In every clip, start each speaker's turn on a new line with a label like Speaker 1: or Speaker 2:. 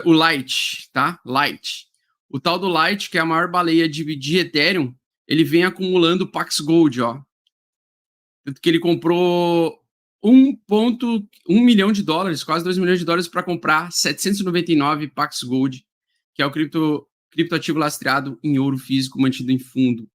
Speaker 1: o Light, tá? Light. O tal do Light, que é a maior baleia de Ethereum, ele vem acumulando Pax Gold, ó. Tanto que ele comprou 1,1 milhão de dólares, quase 2 milhões de dólares, para comprar 799 Pax Gold, que é o criptoativo lastreado em ouro físico mantido em fundo.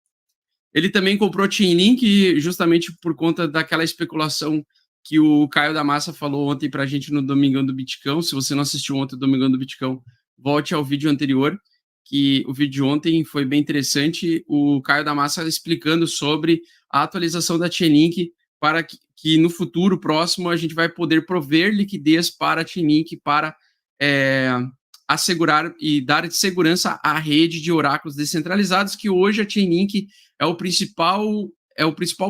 Speaker 1: Ele também comprou Chainlink justamente por conta daquela especulação que o Caio da Massa falou ontem para a gente no Domingão do Bitcão. Se você não assistiu ontem o Domingão do Bitcão, volte ao vídeo anterior, que o vídeo de ontem foi bem interessante. O Caio da Massa explicando sobre a atualização da Chainlink para que no futuro próximo a gente vai poder prover liquidez para a Chainlink para assegurar e dar segurança à rede de oráculos descentralizados, que hoje a Chainlink é o principal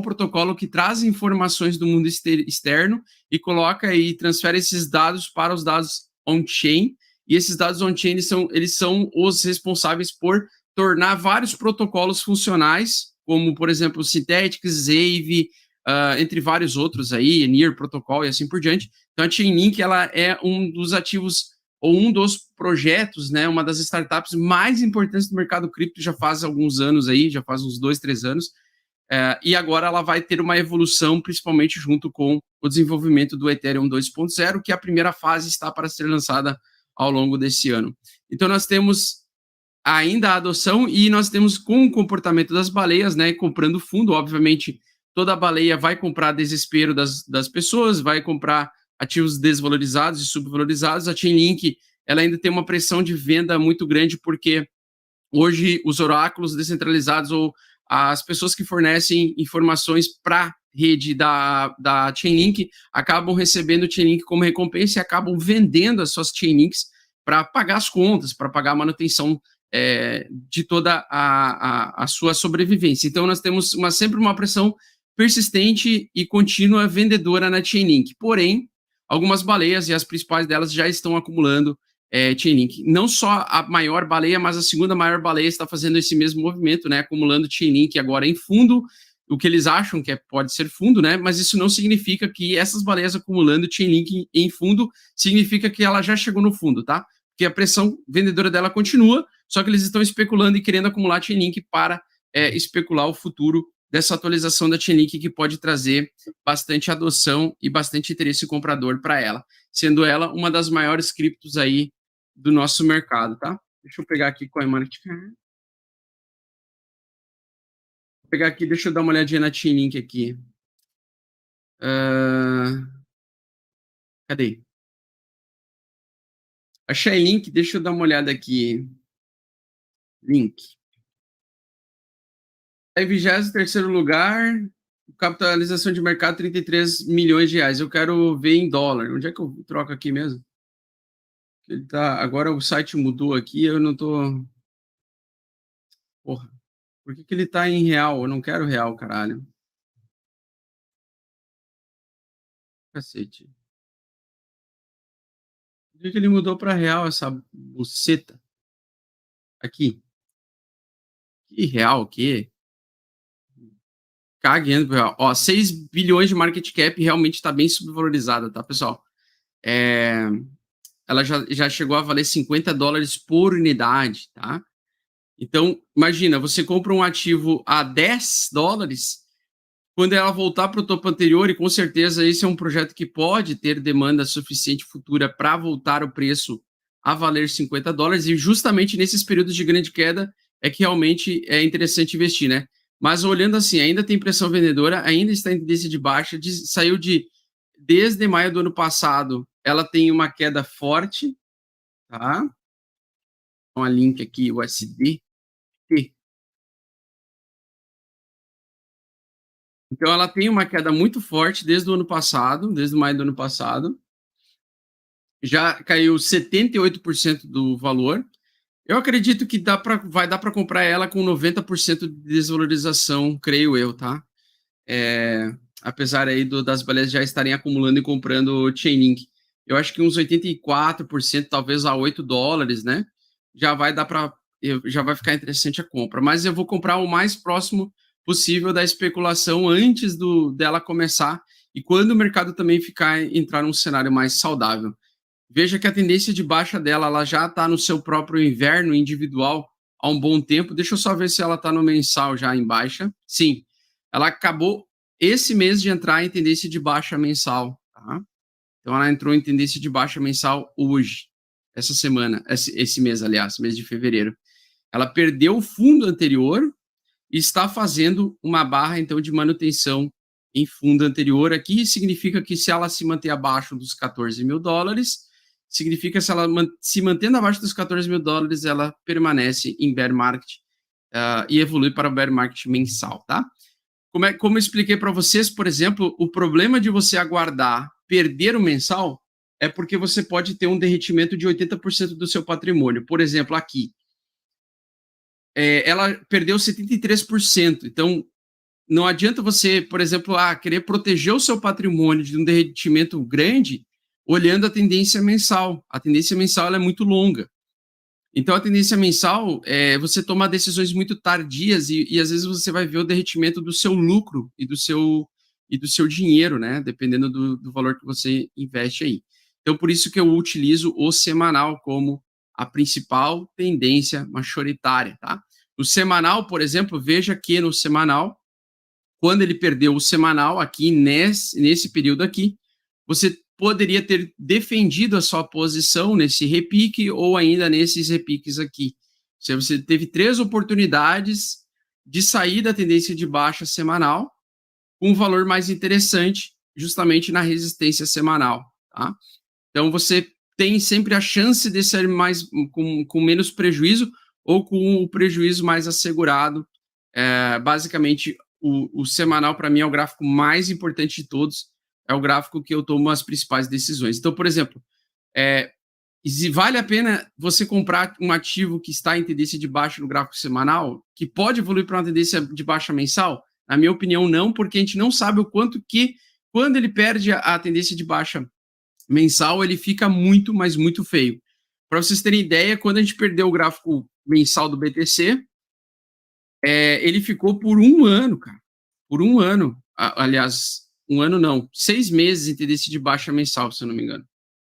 Speaker 1: protocolo que traz informações do mundo externo e coloca e transfere esses dados para os dados on-chain. E esses dados on-chain eles são os responsáveis por tornar vários protocolos funcionais, como, por exemplo, Synthetix, Zave, entre vários outros aí, Near Protocol e assim por diante. Então, a Chainlink ela é um dos ativos ou um dos projetos, né, uma das startups mais importantes do mercado cripto já faz alguns anos aí, já faz uns 2, 3 anos, e agora ela vai ter uma evolução, principalmente junto com o desenvolvimento do Ethereum 2.0, que a primeira fase está para ser lançada ao longo desse ano. Então nós temos ainda a adoção e nós temos com o comportamento das baleias, né, comprando fundo, obviamente toda baleia vai comprar desespero das pessoas, vai comprar ativos desvalorizados e subvalorizados. A Chainlink ela ainda tem uma pressão de venda muito grande, porque hoje os oráculos descentralizados ou as pessoas que fornecem informações para a rede da Chainlink acabam recebendo Chainlink como recompensa e acabam vendendo as suas Chainlinks para pagar as contas, para pagar a manutenção de toda a sua sobrevivência. Então, nós temos sempre uma pressão persistente e contínua vendedora na Chainlink. Porém, algumas baleias, e as principais delas, já estão acumulando Chainlink. Não só a maior baleia, mas a segunda maior baleia está fazendo esse mesmo movimento, né? Acumulando Chainlink agora em fundo, o que eles acham que pode ser fundo, né? Mas isso não significa que essas baleias acumulando Chainlink em fundo significa que ela já chegou no fundo, tá? Porque a pressão vendedora dela continua, só que eles estão especulando e querendo acumular Chainlink para especular o futuro dessa atualização da Chainlink, que pode trazer bastante adoção e bastante interesse comprador para ela, sendo ela uma das maiores criptos aí do nosso mercado, tá? Deixa eu pegar aqui CoinMarketCap. Vou pegar aqui, deixa eu dar uma olhadinha na Chainlink aqui. Cadê? A Chainlink, deixa eu dar uma olhada aqui. Link. Em 23º lugar, capitalização de mercado 33 milhões de reais. Eu quero ver em dólar. Onde é que eu troco aqui mesmo? Ele tá, agora o site mudou aqui, eu não tô... Porra, por que ele tá em real? Eu não quero real, caralho. Cacete. Por que ele mudou para real, essa buceta? Aqui. Que real, o quê? Caguendo pro real. Ó, 6 bilhões de market cap realmente está bem subvalorizada, tá, pessoal? Ela já chegou a valer 50 dólares por unidade, tá? Então, imagina, você compra um ativo a 10 dólares, quando ela voltar para o topo anterior, e com certeza esse é um projeto que pode ter demanda suficiente futura para voltar o preço a valer 50 dólares, e justamente nesses períodos de grande queda é que realmente é interessante investir, né? Mas olhando assim, ainda tem pressão vendedora, ainda está em tendência de baixa, saiu desde maio do ano passado, ela tem uma queda forte, tá? Então, a link aqui, o USD. Então, ela tem uma queda muito forte desde o ano passado, desde maio do ano passado. Já caiu 78% do valor. Eu acredito que vai dar para comprar ela com 90% de desvalorização, creio eu, tá? Apesar aí das baleias já estarem acumulando e comprando Chainlink. Eu acho que uns 84%, talvez a 8 dólares, né? Já vai ficar interessante a compra. Mas eu vou comprar o mais próximo possível da especulação antes dela começar, e quando o mercado também entrar num cenário mais saudável. Veja que a tendência de baixa dela, ela já está no seu próprio inverno individual há um bom tempo. Deixa eu só ver se ela está no mensal já em baixa. Sim, ela acabou esse mês de entrar em tendência de baixa mensal, tá? Então ela entrou em tendência de baixa mensal hoje, essa semana, esse mês, aliás, mês de fevereiro. Ela perdeu o fundo anterior e está fazendo uma barra, então, de manutenção em fundo anterior. Aqui significa que se ela se manter abaixo dos 14 mil dólares, significa que se ela se mantendo abaixo dos 14 mil dólares, ela permanece em bear market e evolui para o bear market mensal, tá? Como eu expliquei para vocês, por exemplo, o problema de você aguardar perder o mensal é porque você pode ter um derretimento de 80% do seu patrimônio. Por exemplo, aqui, ela perdeu 73%. Então, não adianta você, por exemplo, querer proteger o seu patrimônio de um derretimento grande olhando a tendência mensal. A tendência mensal ela é muito longa. Então, a tendência mensal é você tomar decisões muito tardias e às vezes você vai ver o derretimento do seu lucro e do seu dinheiro, né? Dependendo do valor que você investe aí. Então, por isso que eu utilizo o semanal como a principal tendência majoritária, tá? No semanal, por exemplo, veja que no semanal, quando ele perdeu o semanal aqui nesse período aqui, você poderia ter defendido a sua posição nesse repique ou ainda nesses repiques aqui. Você teve 3 oportunidades de sair da tendência de baixa semanal com um valor mais interessante, justamente na resistência semanal, tá? Então, você tem sempre a chance de sair mais com menos prejuízo ou com o prejuízo mais assegurado. Basicamente, o semanal, para mim, é o gráfico mais importante de todos, é o gráfico que eu tomo as principais decisões. Então, por exemplo, vale a pena você comprar um ativo que está em tendência de baixa no gráfico semanal, que pode evoluir para uma tendência de baixa mensal? Na minha opinião, não, porque a gente não sabe o quanto que, quando ele perde a tendência de baixa mensal, ele fica muito, mas muito feio. Para vocês terem ideia, quando a gente perdeu o gráfico mensal do BTC, ele ficou por um ano, cara. Por um ano. Aliás, um ano não, 6 meses em tendência de baixa mensal, se eu não me engano.